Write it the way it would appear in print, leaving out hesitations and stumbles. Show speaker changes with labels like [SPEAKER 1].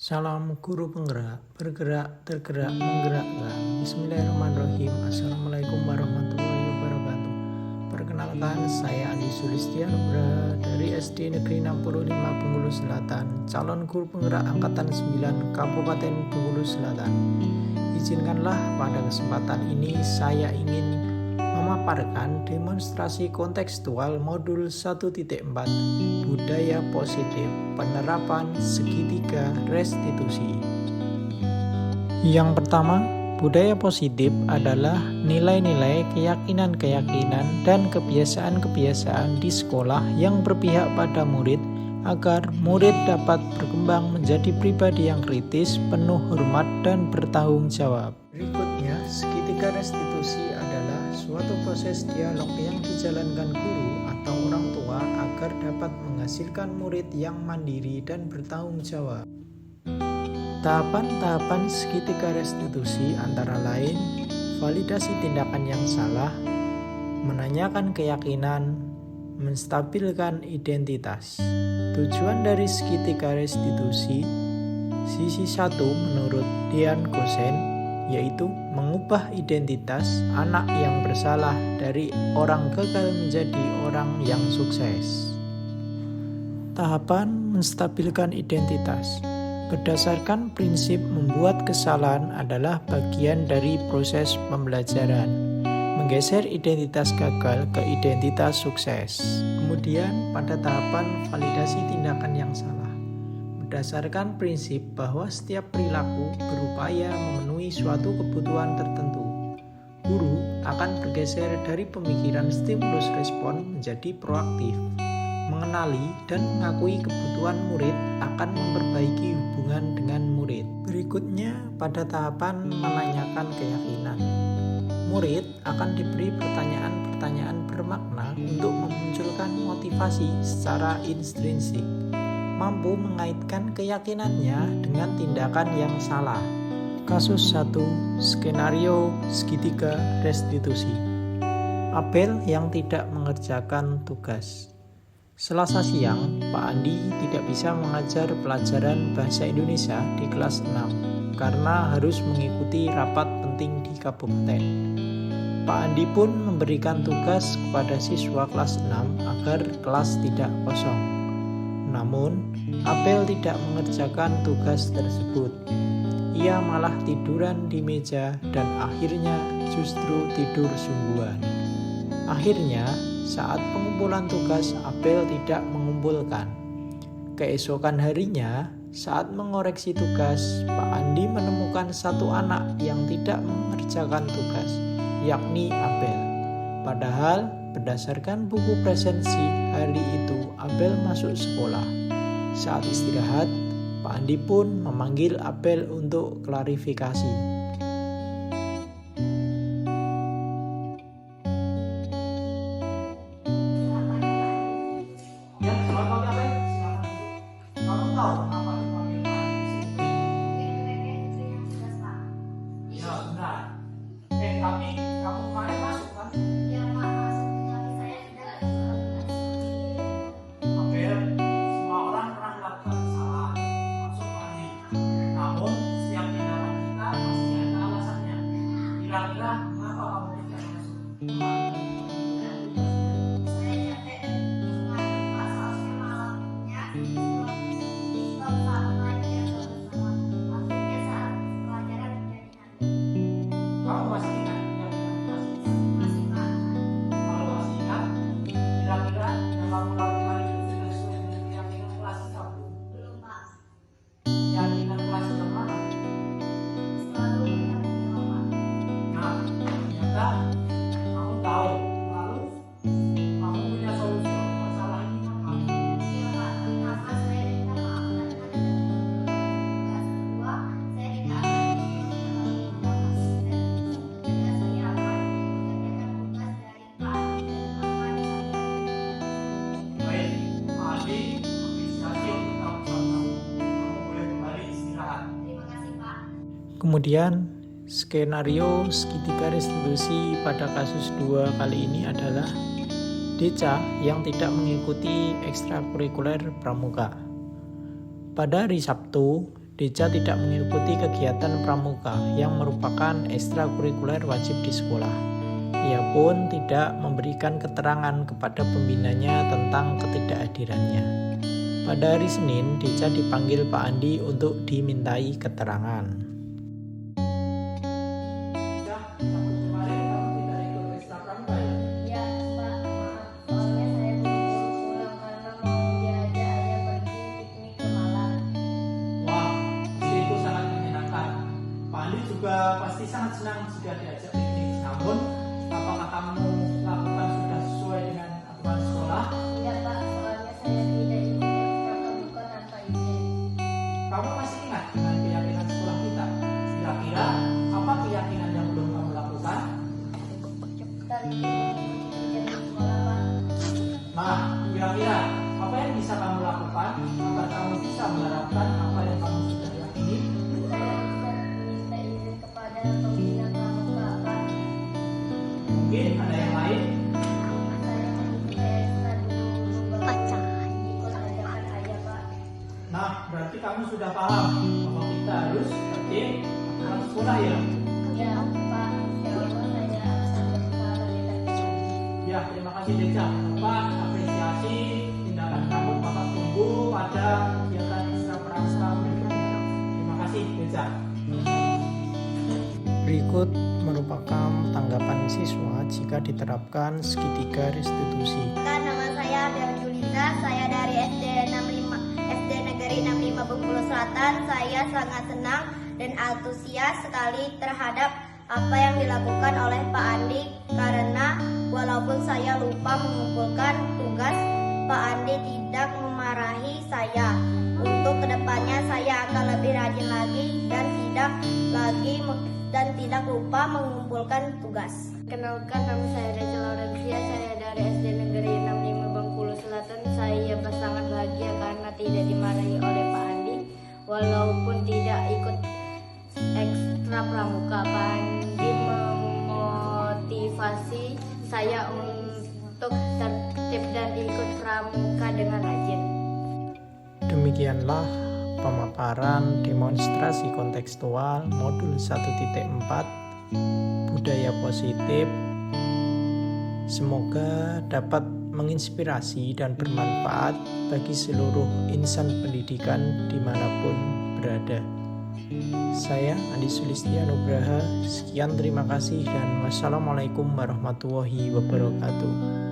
[SPEAKER 1] Salam guru penggerak, bergerak, tergerak, menggerakkan. Bismillahirrahmanirrahim. Assalamualaikum warahmatullahi wabarakatuh. Perkenalkan, saya Andi Sulistianugra dari SD Negeri 65 Bengkulu Selatan, calon guru penggerak Angkatan 9 Kabupaten Bengkulu Selatan. Izinkanlah pada kesempatan ini saya ingin memaparkan demonstrasi kontekstual modul 1.4 Budaya Positif Penerapan Segitiga Restitusi. Yang pertama, budaya positif adalah nilai-nilai, keyakinan-keyakinan, dan kebiasaan-kebiasaan di sekolah yang berpihak pada murid agar murid dapat berkembang menjadi pribadi yang kritis, penuh hormat, dan bertanggung jawab. Berikutnya, segitiga restitusi adalah suatu proses dialog yang dijalankan guru atau orang tua agar dapat menghasilkan murid yang mandiri dan bertanggung jawab. Tahapan-tahapan segitiga restitusi antara lain validasi tindakan yang salah, menanyakan keyakinan, menstabilkan identitas. Tujuan dari segitiga restitusi, sisi 1 menurut Dian Gosen, yaitu mengubah identitas anak yang bersalah dari orang gagal menjadi orang yang sukses. Tahapan menstabilkan identitas. Berdasarkan prinsip membuat kesalahan adalah bagian dari proses pembelajaran, menggeser identitas gagal ke identitas sukses. Kemudian pada tahapan validasi tindakan yang salah. Berdasarkan prinsip bahwa setiap perilaku berupaya memenuhi suatu kebutuhan tertentu, guru akan bergeser dari pemikiran stimulus respon menjadi proaktif. Mengenali dan mengakui kebutuhan murid akan memperbaiki hubungan dengan murid. Berikutnya pada tahapan menanyakan keyakinan. Murid akan diberi pertanyaan-pertanyaan bermakna untuk memunculkan motivasi secara intrinsik, mampu mengaitkan keyakinannya dengan tindakan yang salah. Kasus 1, skenario segitiga restitusi. Abel yang tidak mengerjakan tugas. Selasa siang, Pak Andi tidak bisa mengajar pelajaran Bahasa Indonesia di kelas 6 karena harus mengikuti rapat penting di kabupaten. Pak Andi pun memberikan tugas kepada siswa kelas 6 agar kelas tidak kosong. Namun, Abel tidak mengerjakan tugas tersebut. Ia malah tiduran di meja dan akhirnya justru tidur sungguhan. Akhirnya, saat pengumpulan tugas, Abel tidak mengumpulkan. Keesokan harinya, saat mengoreksi tugas, Pak Andi menemukan satu anak yang tidak mengerjakan tugas, yakni Abel. Padahal, berdasarkan buku presensi hari itu, Abel masuk sekolah. Saat istirahat, Pak Andi pun memanggil Abel untuk klarifikasi.
[SPEAKER 2] Tapi kamu kemarin masuk kan?
[SPEAKER 3] Iya Pak, masuk. Tapi saya tidak
[SPEAKER 2] Abel, semua orang pernah melakukan kesalahan, masuk Andi. Namun, setiap tindakan kita pasti ada alasannya. Kira-kira kenapa kamu tidak masuk?
[SPEAKER 3] saya capek dan mengatur Pak, seharusnya malamnya kita bersama belajar bersama. Akhirnya saat pelajaran menjadi nanti.
[SPEAKER 2] Kamu masih ingat yang
[SPEAKER 3] Masih Pak.
[SPEAKER 2] kalau masih ingat, kira-kira yang kamu lakukan itu sudah sesuai dengan keyakinan kelas kamu.
[SPEAKER 3] Belum Pak.
[SPEAKER 2] Keyakinan kelas yang mana?
[SPEAKER 3] Selalu mendampingi Bapak.
[SPEAKER 2] Nah, ternyata kamu tahu, lalu kamu punya solusi untuk masalah ini apa?
[SPEAKER 3] Iya Pak, pertama saya minta maaf karena tugas kedua saya tidak akan terlalu membahas dan tugas saya akan mengerjakan tugas dari Pak dan akan
[SPEAKER 2] Baik, Pak Adi, apresiasi untuk tahun kamu. Kamu boleh kembali istirahat.
[SPEAKER 3] terima kasih Pak.
[SPEAKER 1] Kemudian, skenario segitiga restitusi pada kasus 2 kali ini adalah Deca yang tidak mengikuti ekstrakurikuler pramuka. Pada hari Sabtu, Deca tidak mengikuti kegiatan pramuka yang merupakan ekstrakurikuler wajib di sekolah. Ia pun tidak memberikan keterangan kepada pembinanya tentang ketidakhadirannya. Pada hari Senin, Deca dipanggil Pak Andi untuk dimintai keterangan.
[SPEAKER 2] Ya, Sabtu kemarin kamu tidak ikut ekstra pramuka ya?
[SPEAKER 3] Ya, Pak, maaf. Soalnya saya buru-buru pulang karena mau diajak ayah pergi piknik ke Malang.
[SPEAKER 2] Wah, pasti itu sangat menyenangkan. Pak Andi juga pasti sangat senang jika diajak piknik. Namun, apakah kamu lakukan sudah sesuai dengan aturan sekolah?
[SPEAKER 3] Tidak, Pak, soalnya saya tidak ikut ekstra pramuka tanpa izin.
[SPEAKER 2] Kamu masih ingat dengan keyakinan sekolah kita? Kira-kira apa keyakinan yang belum kamu lakukan?
[SPEAKER 3] Terjadi di sekolah, Pak.
[SPEAKER 2] Nah, kira-kira apa yang bisa kamu lakukan agar kamu bisa menerapkan apa yang kamu sudah yakini?
[SPEAKER 3] Saya bisa minta izin kepada pembina pramuka, Pak.
[SPEAKER 2] Mungkin ada yang lain?
[SPEAKER 3] Saya mengikuti ekstra dulu baca ikut ajakan ayah, Pak.
[SPEAKER 2] Nah, berarti kamu sudah paham bahwa kita harus tertib aturan sekolah ya?
[SPEAKER 3] Ya, Pak. Ya Allah, saya akan berusaha lebih tertib.
[SPEAKER 2] Ya, terima kasih Deca. Bapak apresiasi tindakan kamu. Bapak tunggu pada kegiatan ekstra pramuka berikutnya. Terima kasih Deca.
[SPEAKER 1] Berikut merupakan tanggapan siswa jika diterapkan segitiga restitusi.
[SPEAKER 3] Nama saya Bel Julita, saya dari SD Negeri 65 Bengkulu Selatan. Saya sangat senang dan antusias sekali terhadap apa yang dilakukan oleh Pak Andi karena walaupun saya lupa mengumpulkan tugas, Pak Andi tidak memarahi saya. Untuk kedepannya saya akan lebih rajin lagi dan tidak lupa mengumpulkan tugas. Kenalkan, nama saya Rachel Laurencia, saya dari SD Negeri 65 Bengkulu Selatan. Saya sangat bahagia karena tidak dimarahi oleh Pak Andi. Walaupun tidak ikut ekstra pramuka, Pak Andi memotivasi saya untuk tertib dan ikut pramuka dengan rajin.
[SPEAKER 1] Demikianlah pemaparan demonstrasi kontekstual modul 1.4 budaya positif. Semoga dapat menginspirasi dan bermanfaat bagi seluruh insan pendidikan dimanapun berada. Saya Andi Sulistia Nugraha, sekian terima kasih dan wassalamualaikum warahmatullahi wabarakatuh.